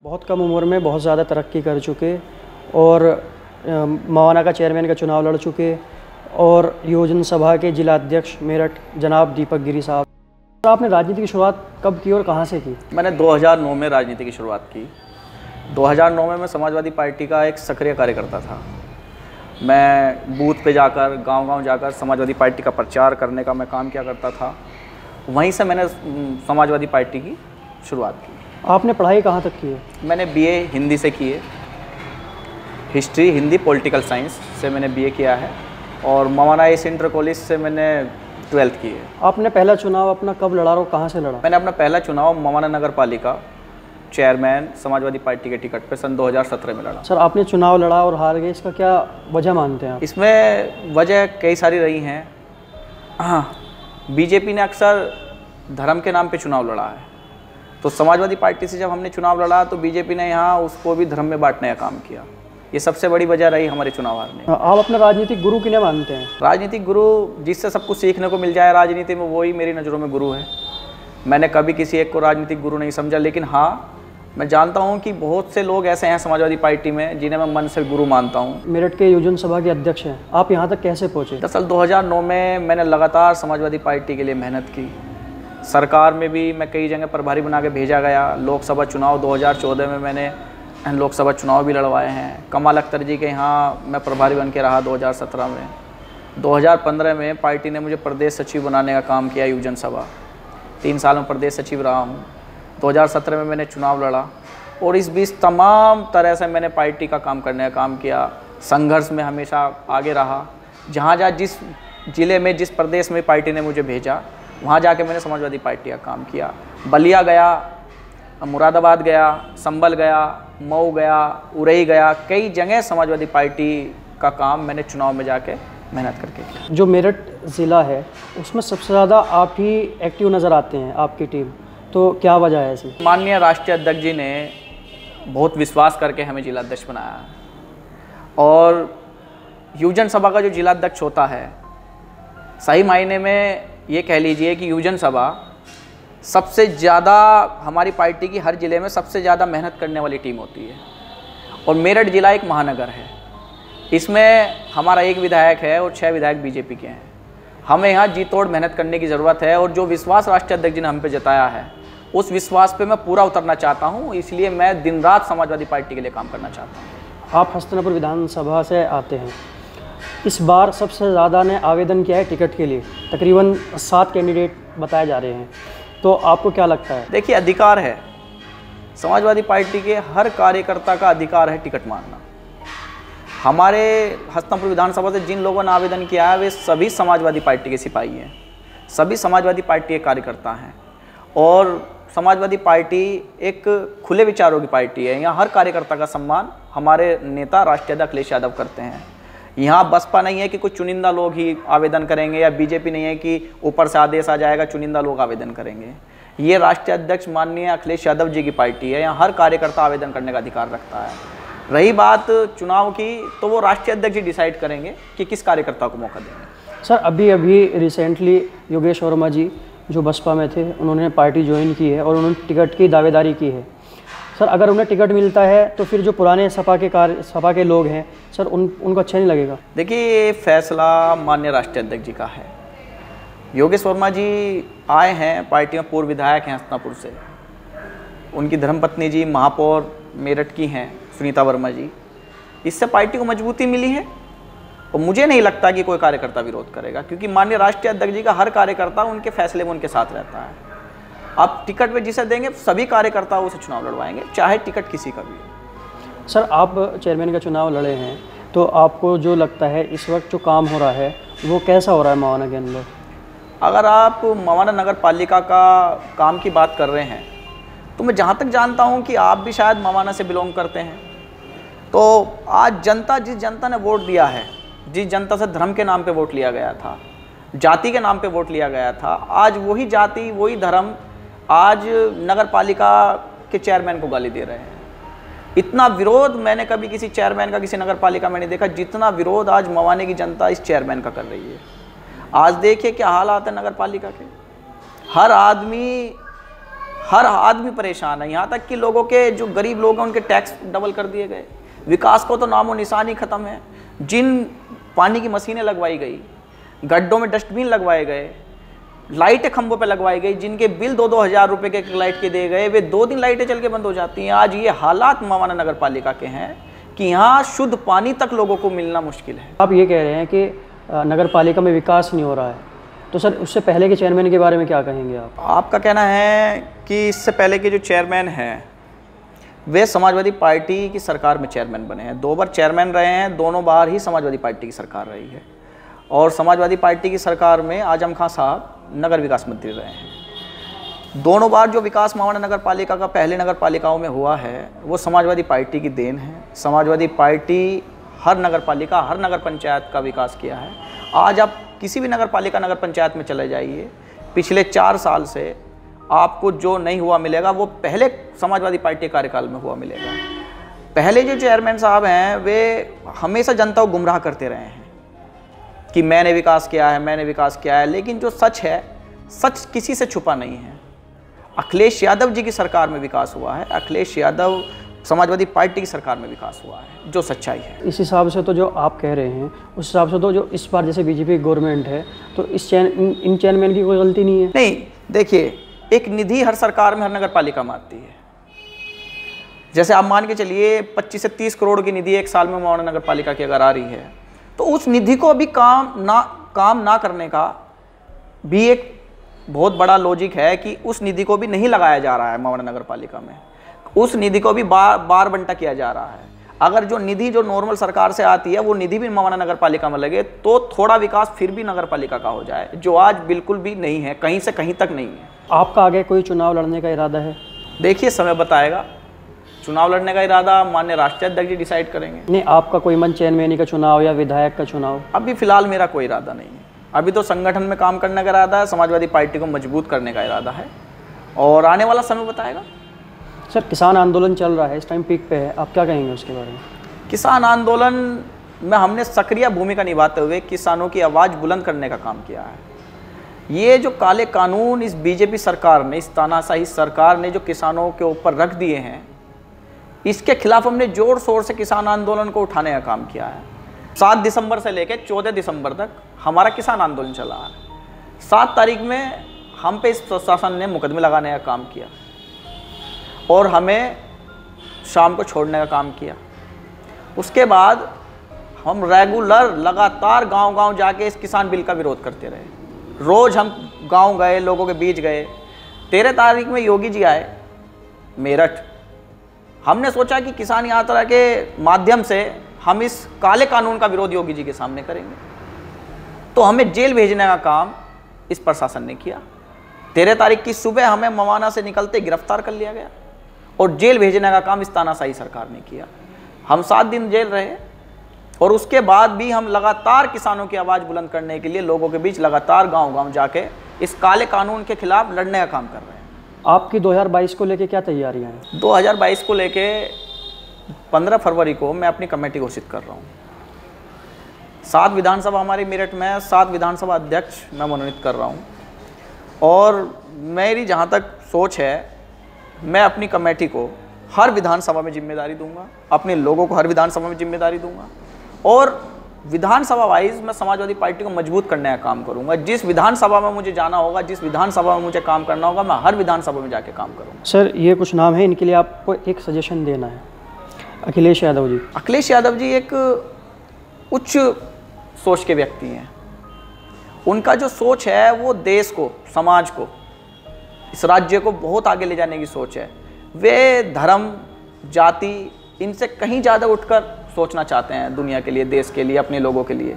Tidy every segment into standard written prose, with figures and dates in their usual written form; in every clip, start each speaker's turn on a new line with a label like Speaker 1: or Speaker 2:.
Speaker 1: बहुत कम उम्र में बहुत ज़्यादा तरक्की कर चुके और मवाना का चेयरमैन का चुनाव लड़ चुके और योजन सभा के जिला अध्यक्ष मेरठ जनाब दीपक गिरी साहब। तो आपने राजनीति की शुरुआत कब की और कहाँ से की?
Speaker 2: मैंने 2009 में राजनीति की शुरुआत की। 2009 में मैं समाजवादी पार्टी का एक सक्रिय कार्यकर्ता था। मैं बूथ पे जाकर गांव-गांव जाकर समाजवादी पार्टी का प्रचार करने का मैं काम किया करता था। वहीं से मैंने समाजवादी पार्टी की शुरुआत की।
Speaker 1: आपने पढ़ाई कहाँ तक की है?
Speaker 2: मैंने बीए हिंदी से की है। हिस्ट्री, हिंदी, पॉलिटिकल साइंस से मैंने बीए किया है और मवाना एस इंटर कॉलेज से मैंने 12th की है।
Speaker 1: आपने पहला चुनाव अपना कब लड़ा और कहाँ से लड़ा?
Speaker 2: मैंने अपना पहला चुनाव मवाना नगर पालिका चेयरमैन समाजवादी पार्टी के टिकट पे सन 2017 में लड़ा।
Speaker 1: सर, आपने चुनाव लड़ा और हार गए, इसका क्या वजह मानते हैं आप?
Speaker 2: इसमें वजह कई सारी रही हैं। हाँ, बीजेपी ने अक्सर धर्म के नाम पे चुनाव लड़ा है, तो समाजवादी पार्टी से जब हमने चुनाव लड़ा तो बीजेपी ने यहाँ उसको भी धर्म में बांटने का काम किया। ये सबसे बड़ी वजह रही हमारे चुनाव हारने।
Speaker 1: आप अपना राजनीतिक गुरु किन्हें मानते हैं?
Speaker 2: राजनीतिक गुरु जिससे सब कुछ सीखने को मिल जाए राजनीति में, वही मेरी नज़रों में गुरु है। मैंने कभी किसी एक को राजनीतिक गुरु नहीं समझा, लेकिन हाँ, मैं जानता हूँ कि बहुत से लोग ऐसे हैं समाजवादी पार्टी में जिन्हें मैं मन से गुरु मानता हूँ।
Speaker 1: मेरठ के योजन सभा के अध्यक्ष हैं, आप यहाँ तक कैसे पहुँचे?
Speaker 2: दरअसल 2009 में मैंने लगातार समाजवादी पार्टी के लिए मेहनत की। सरकार में भी मैं कई जगह प्रभारी बना के भेजा गया। लोकसभा चुनाव 2014 में मैंने लोकसभा चुनाव भी लड़वाए हैं। कमाल अख्तर जी के यहाँ मैं प्रभारी बन के रहा 2017 में। 2015 में पार्टी ने मुझे प्रदेश सचिव बनाने का काम किया योजन सभा। 3 साल में प्रदेश सचिव रहा हूँ। 2017 में मैंने चुनाव लड़ा और इस बीच तमाम तरह से मैंने पार्टी का काम करने का काम किया। संघर्ष में हमेशा आगे रहा। जहाँ जिस ज़िले में, जिस प्रदेश में पार्टी ने मुझे भेजा, वहाँ जाके मैंने समाजवादी पार्टी का काम किया। बलिया गया, मुरादाबाद गया, संभल गया, मऊ गया, उरई गया, कई जगह समाजवादी पार्टी का काम मैंने चुनाव में जाके मेहनत करके किया।
Speaker 1: जो मेरठ ज़िला है उसमें सबसे ज़्यादा आप ही एक्टिव नज़र आते हैं, आपकी टीम, तो क्या वजह है ऐसी?
Speaker 2: माननीय राष्ट्रीय अध्यक्ष जी ने बहुत विश्वास करके हमें जिलाध्यक्ष बनाया और योजन सभा का जो जिलाध्यक्ष होता है, सही मायने में ये कह लीजिए कि योजन सभा सबसे ज़्यादा हमारी पार्टी की हर ज़िले में सबसे ज़्यादा मेहनत करने वाली टीम होती है। और मेरठ ज़िला एक महानगर है। इसमें हमारा एक विधायक है और 6 विधायक बीजेपी के हैं। हमें यहाँ जी तोड़ मेहनत करने की ज़रूरत है और जो विश्वास राष्ट्रीय अध्यक्ष जी ने हम पे जताया है, उस विश्वास पे मैं पूरा उतरना चाहता हूँ। इसलिए मैं दिन रात समाजवादी पार्टी के लिए काम करना चाहता हूँ।
Speaker 1: आप हस्तिनापुर विधानसभा से आते हैं। इस बार सबसे ज़्यादा ने आवेदन किया है टिकट के लिए, तकरीबन 7 कैंडिडेट बताए जा रहे हैं, तो आपको क्या लगता है?
Speaker 2: देखिए, अधिकार है, समाजवादी पार्टी के हर कार्यकर्ता का अधिकार है टिकट मांगना। हमारे हस्तिनापुर विधानसभा से जिन लोगों ने आवेदन किया है वे सभी समाजवादी पार्टी के सिपाही हैं, सभी समाजवादी पार्टी के कार्यकर्ता हैं और समाजवादी पार्टी एक खुले विचारों की पार्टी है। यहाँ हर कार्यकर्ता का सम्मान हमारे नेता राष्ट्रीय अध्यक्ष अखिलेश यादव करते हैं। यहाँ बसपा नहीं है कि कुछ चुनिंदा लोग ही आवेदन करेंगे, या बीजेपी नहीं है कि ऊपर से आदेश आ जाएगा चुनिंदा लोग आवेदन करेंगे। ये राष्ट्रीय अध्यक्ष माननीय अखिलेश यादव जी की पार्टी है। यहाँ हर कार्यकर्ता आवेदन करने का अधिकार रखता है। रही बात चुनाव की, तो वो राष्ट्रीय अध्यक्ष जी डिसाइड करेंगे कि किस कार्यकर्ता को मौका देंगे।
Speaker 1: सर, अभी रिसेंटली योगेश वर्मा जी जो बसपा में थे, उन्होंने पार्टी ज्वाइन की है और उन्होंने टिकट की दावेदारी की है। सर, अगर उन्हें टिकट मिलता है तो फिर जो पुराने सपा के लोग हैं सर, उनको अच्छा नहीं लगेगा?
Speaker 2: देखिए, ये फैसला माननीय राष्ट्रीय अध्यक्ष जी का है। योगेश वर्मा जी आए हैं, पार्टी में पूर्व विधायक हैं हस्तिनापुर से। उनकी धर्मपत्नी जी महापौर मेरठ की हैं, सुनीता वर्मा जी। इससे पार्टी को मजबूती मिली है और मुझे नहीं लगता कि कोई कार्यकर्ता विरोध करेगा, क्योंकि माननीय राष्ट्रीय अध्यक्ष जी का हर कार्यकर्ता उनके फैसले में उनके साथ रहता है। आप टिकट में जिसे देंगे सभी कार्यकर्ता उसे चुनाव लड़वाएंगे, चाहे टिकट किसी का भी हो।
Speaker 1: सर, आप चेयरमैन का चुनाव लड़े हैं, तो आपको जो लगता है इस वक्त जो काम हो रहा है वो कैसा हो रहा है मवाना के अंदर?
Speaker 2: अगर आप मवाना नगर पालिका का काम की बात कर रहे हैं, तो मैं जहाँ तक जानता हूँ कि आप भी शायद मवाना से बिलोंग करते हैं। तो आज जनता, जिस जनता ने वोट दिया है, जिस जनता से धर्म के नाम पे वोट लिया गया था, जाति के नाम पे वोट लिया गया था, आज वही जाति वही धर्म आज नगर पालिका के चेयरमैन को गाली दे रहे हैं। इतना विरोध मैंने कभी किसी चेयरमैन का किसी नगर पालिका में नहीं देखा जितना विरोध आज मवाने की जनता इस चेयरमैन का कर रही है। आज देखिए क्या हालात है नगर पालिका के। हर आदमी हर आदमी परेशान है, यहाँ तक कि लोगों के जो गरीब लोग हैं उनके टैक्स डबल कर दिए गए। विकास को तो नामो निशान ही खत्म है। जिन पानी की मशीनें लगवाई गई, गड्ढों में डस्टबिन लगवाए गए, लाइटें खंभों पे लगवाई गई, जिनके बिल 2-2 हज़ार रुपये के लाइट के दिए गए, वे 2 दिन लाइटें चल के बंद हो जाती हैं। आज ये हालात मवाना नगर पालिका के हैं कि यहाँ शुद्ध पानी तक लोगों को मिलना मुश्किल है।
Speaker 1: आप ये कह रहे हैं कि नगर पालिका में विकास नहीं हो रहा है, तो सर उससे पहले के चेयरमैन के बारे में क्या कहेंगे आप?
Speaker 2: आपका कहना है कि इससे पहले के जो चेयरमैन हैं वे समाजवादी पार्टी की सरकार में चेयरमैन बने हैं। 2 बार चेयरमैन रहे हैं, दोनों बार ही समाजवादी पार्टी की सरकार रही है। और समाजवादी पार्टी की सरकार में आजम खां साहब नगर विकास मंत्री रहे हैं। दोनों बार जो विकास मवाना नगर पालिका का पहले नगर पालिकाओं में हुआ है वो समाजवादी पार्टी की देन है। समाजवादी पार्टी हर नगर पालिका, हर नगर पंचायत का विकास किया है। आज आप किसी भी नगर पालिका, नगर पंचायत में चले जाइए, पिछले 4 साल से आपको जो नहीं हुआ मिलेगा वो पहले समाजवादी पार्टी कार्यकाल में हुआ मिलेगा। पहले जो चेयरमैन साहब हैं वे हमेशा जनता को गुमराह करते रहे हैं कि मैंने विकास किया है, मैंने विकास किया है, लेकिन जो सच है, सच किसी से छुपा नहीं है। अखिलेश यादव जी की सरकार में विकास हुआ है, अखिलेश यादव समाजवादी पार्टी की सरकार में विकास हुआ है, जो सच्चाई है।
Speaker 1: इस हिसाब से तो जो आप कह रहे हैं उस हिसाब से तो जो इस बार जैसे बीजेपी गवर्नमेंट है तो इन चेयरमैन की कोई गलती नहीं है?
Speaker 2: नहीं, देखिए, एक निधि हर सरकार में हर नगर पालिका में आती है। जैसे आप मान के चलिए 25 से 30 करोड़ की निधि एक साल में मवाना नगर पालिका की अगर आ रही है तो उस निधि को अभी काम ना करने का भी एक बहुत बड़ा लॉजिक है कि उस निधि को भी नहीं लगाया जा रहा है मवाना नगर पालिका में। उस निधि को भी बार बंटा किया जा रहा है। अगर जो निधि जो नॉर्मल सरकार से आती है वो निधि भी मवाना नगर पालिका में लगे तो थोड़ा विकास फिर भी नगर पालिका का हो जाए, जो आज बिल्कुल भी नहीं है, कहीं से कहीं तक नहीं है।
Speaker 1: आपका आगे कोई चुनाव लड़ने का इरादा है?
Speaker 2: देखिए, समय बताएगा। चुनाव लड़ने का इरादा माननीय राष्ट्रीय अध्यक्ष जी डिसाइड करेंगे।
Speaker 1: नहीं, आपका कोई मन चेयरमैनी का चुनाव या विधायक का चुनाव?
Speaker 2: अभी फिलहाल मेरा कोई इरादा नहीं है। अभी तो संगठन में काम करने का इरादा है, समाजवादी पार्टी को मजबूत करने का इरादा है, और आने वाला समय बताएगा।
Speaker 1: सर, किसान आंदोलन चल रहा है, इस टाइम पीक पे है, आप क्या कहेंगे उसके बारे में?
Speaker 2: किसान आंदोलन में हमने सक्रिय भूमिका निभाते हुए किसानों की आवाज़ बुलंद करने का काम किया है। ये जो काले कानून इस बीजेपी सरकार ने, इस तानाशाही सरकार ने जो किसानों के ऊपर रख दिए हैं, इसके खिलाफ हमने जोर शोर से किसान आंदोलन को उठाने का काम किया है। 7 दिसंबर से लेकर 14 दिसंबर तक हमारा किसान आंदोलन चला है। 7 तारीख में हम पे इस प्रशासन ने मुकदमे लगाने का काम किया और हमें शाम को छोड़ने का काम किया। उसके बाद हम रेगुलर लगातार गांव-गांव जाके इस किसान बिल का विरोध करते रहे। रोज़ हम गांव गए, लोगों के बीच गए। 13 तारीख में योगी जी आए मेरठ। हमने सोचा कि किसान यात्रा के माध्यम से हम इस काले कानून का विरोध योगी जी के सामने करेंगे, तो हमें जेल भेजने का काम इस प्रशासन ने किया। 13 तारीख की सुबह हमें मवाना से निकलते गिरफ्तार कर लिया गया और जेल भेजने का काम इस तानाशाही सरकार ने किया। हम 7 दिन जेल रहे और उसके बाद भी हम लगातार किसानों की आवाज़ बुलंद करने के लिए लोगों के बीच लगातार गांव-गांव जाके इस काले कानून के खिलाफ लड़ने का काम कर रहे हैं।
Speaker 1: आपकी 2022 को लेके क्या तैयारियां हैं?
Speaker 2: 2022 को लेके 15 फरवरी को मैं अपनी कमेटी घोषित कर रहा हूँ। 7 विधानसभा हमारी मेरठ में, 7 विधानसभा अध्यक्ष मैं मनोनीत कर रहा हूँ, और मेरी जहाँ तक सोच है मैं अपनी कमेटी को हर विधानसभा में जिम्मेदारी दूंगा, अपने लोगों को हर विधानसभा में जिम्मेदारी दूंगा, और विधानसभा वाइज मैं समाजवादी पार्टी को मजबूत करने का काम करूंगा। जिस विधानसभा में मुझे जाना होगा, जिस विधानसभा में मुझे काम करना होगा, मैं हर विधानसभा में जाके काम करूंगा।
Speaker 1: सर, ये कुछ नाम है, इनके लिए आपको एक सजेशन देना है। अखिलेश यादव जी।
Speaker 2: अखिलेश यादव जी एक उच्च सोच के व्यक्ति हैं। उनका जो सोच है वो देश को, समाज को, इस राज्य को बहुत आगे ले जाने की सोच है। वे धर्म, जाति, इनसे कहीं ज़्यादा उठकर सोचना चाहते हैं दुनिया के लिए, देश के लिए, अपने लोगों के लिए।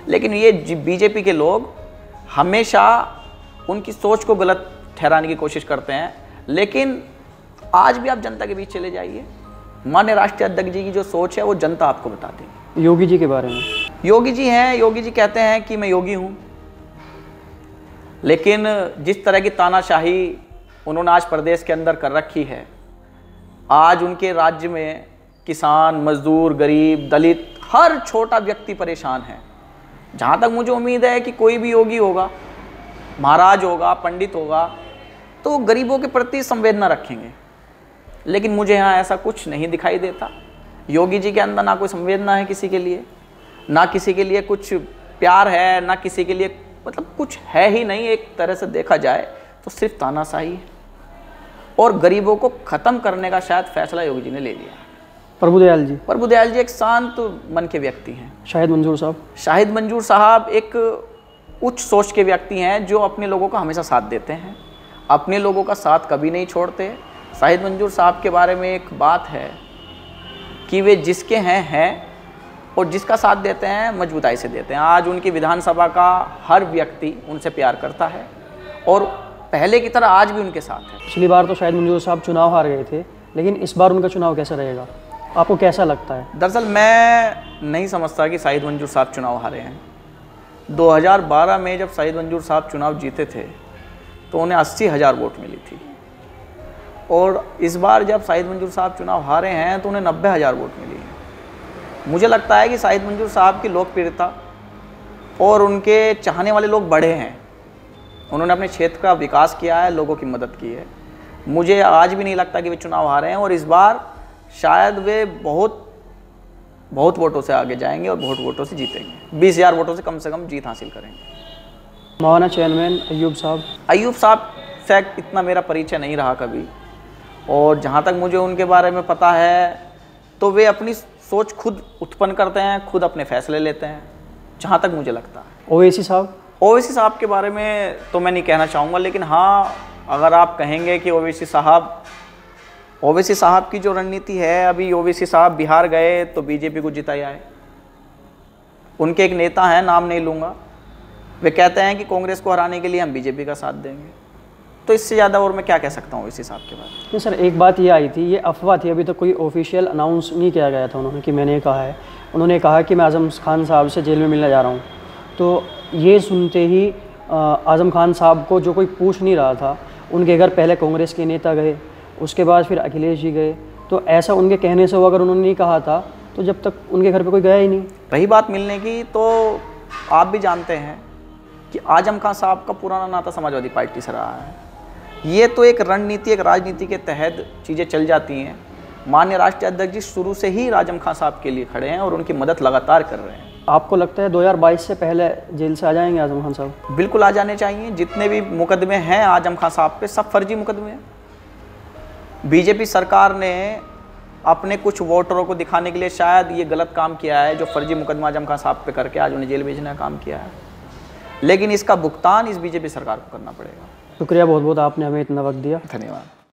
Speaker 2: लेकिन ये बीजेपी के लोग हमेशा उनकी सोच को गलत ठहराने की कोशिश करते हैं। लेकिन आज भी आप जनता के बीच चले जाइए, माननीय राष्ट्रीय अध्यक्ष जी की जो सोच है वो जनता आपको बता देगी।
Speaker 1: योगी जी के बारे में?
Speaker 2: योगी जी हैं, योगी जी कहते हैं कि मैं योगी हूँ, लेकिन जिस तरह की तानाशाही उन्होंने आज प्रदेश के अंदर कर रखी है, आज उनके राज्य में किसान, मजदूर, गरीब, दलित, हर छोटा व्यक्ति परेशान है। जहाँ तक मुझे उम्मीद है कि कोई भी योगी होगा, महाराज होगा, पंडित होगा, तो गरीबों के प्रति संवेदना रखेंगे। लेकिन मुझे यहाँ ऐसा कुछ नहीं दिखाई देता। योगी जी के अंदर ना कोई संवेदना है किसी के लिए, ना किसी के लिए कुछ प्यार है, ना किसी के लिए मतलब कुछ है ही नहीं। एक तरह से देखा जाए तो सिर्फ तानाशाही है और गरीबों को ख़त्म करने का शायद फैसला योगी जी ने ले लिया।
Speaker 1: प्रभुदयाल जी?
Speaker 2: प्रभुदयाल जी एक शांत मन के व्यक्ति हैं।
Speaker 1: शाहिद मंजूर साहब?
Speaker 2: शाहिद मंजूर साहब एक उच्च सोच के व्यक्ति हैं जो अपने लोगों का हमेशा साथ देते हैं, अपने लोगों का साथ कभी नहीं छोड़ते। शाहिद मंजूर साहब के बारे में एक बात है कि वे जिसके हैं और जिसका साथ देते हैं मजबूताई से देते हैं। आज उनकी विधानसभा का हर व्यक्ति उनसे प्यार करता है और पहले की तरह आज भी उनके साथ है।
Speaker 1: पिछली बार तो शाहिद मंजूर साहब चुनाव हार गए थे, लेकिन इस बार उनका चुनाव कैसा रहेगा, आपको कैसा लगता है?
Speaker 2: दरअसल मैं नहीं समझता कि शाहिद मंजूर साहब चुनाव हारे हैं। 2012 में जब शाहिद मंजूर साहब चुनाव जीते थे तो उन्हें 80,000 वोट मिली थी और इस बार जब शाहिद मंजूर साहब चुनाव हारे हैं तो उन्हें 90,000 वोट मिली है। मुझे लगता है कि शाहिद मंजूर साहब की लोकप्रियता और उनके चाहने वाले लोग बढ़े हैं। उन्होंने अपने क्षेत्र का विकास किया है, लोगों की मदद की है। मुझे आज भी नहीं लगता कि वे चुनाव हारे हैं और इस बार शायद वे बहुत वोटों से आगे जाएंगे और बहुत वोटों से जीतेंगे। 20,000 वोटों से कम जीत हासिल करेंगे।
Speaker 1: मवाना चेयरमैन अयूब साहब?
Speaker 2: अयूब साहब से इतना मेरा परिचय नहीं रहा कभी, और जहाँ तक मुझे उनके बारे में पता है तो वे अपनी सोच खुद उत्पन्न करते हैं, खुद अपने फैसले लेते हैं, जहाँ तक मुझे लगता है।
Speaker 1: ओवैसी साहब?
Speaker 2: ओवैसी साहब के बारे में तो मैं नहीं कहना चाहूँगा, लेकिन हाँ अगर आप कहेंगे कि ओवैसी साहब की जो रणनीति है, अभी ओवैसी साहब बिहार गए तो बीजेपी को जिताई आए। उनके एक नेता हैं, नाम नहीं लूँगा, वे कहते हैं कि कांग्रेस को हराने के लिए हम बीजेपी का साथ देंगे। तो इससे ज़्यादा और मैं क्या कह सकता हूँ ओवैसी साहब के बारे में।
Speaker 1: नहीं सर, एक बात ये आई थी, ये अफवाह थी, अभी तक कोई ऑफिशियल अनाउंस नहीं किया गया था उन्होंने कि मैंने कहा है। उन्होंने कहा कि मैं आज़म खान साहब से जेल में मिलने जा रहा हूँ। तो ये सुनते ही आज़म खान साहब को जो कोई पूछ नहीं रहा था, उनके घर पहले कांग्रेस के नेता गए, उसके बाद फिर अखिलेश जी गए। तो ऐसा उनके कहने से हो, अगर उन्होंने नहीं कहा था तो जब तक उनके घर पे कोई गया ही नहीं।
Speaker 2: रही बात मिलने की, तो आप भी जानते हैं कि आज़म खान साहब का पुराना नाता समाजवादी पार्टी से रहा है। ये तो एक रणनीति, एक राजनीति के तहत चीज़ें चल जाती हैं। माननीय राष्ट्रीय अध्यक्ष जी शुरू से ही आज़म खान साहब के लिए खड़े हैं और उनकी मदद लगातार कर रहे हैं।
Speaker 1: आपको लगता है 2022 से पहले जेल से आ जाएंगे आज़म खान साहब?
Speaker 2: बिल्कुल आ जाने चाहिए। जितने भी मुकदमे हैं आज़म खान साहब पे, सब फर्जी मुकदमे हैं। बीजेपी सरकार ने अपने कुछ वोटरों को दिखाने के लिए शायद ये गलत काम किया है, जो फर्जी मुकदमा आज़म खान साहब पे करके आज उन्हें जेल भेजने का काम किया है, लेकिन इसका भुगतान इस बीजेपी सरकार को करना पड़ेगा।
Speaker 1: शुक्रिया बहुत बहुत, आपने हमें इतना वक्त दिया।
Speaker 2: धन्यवाद।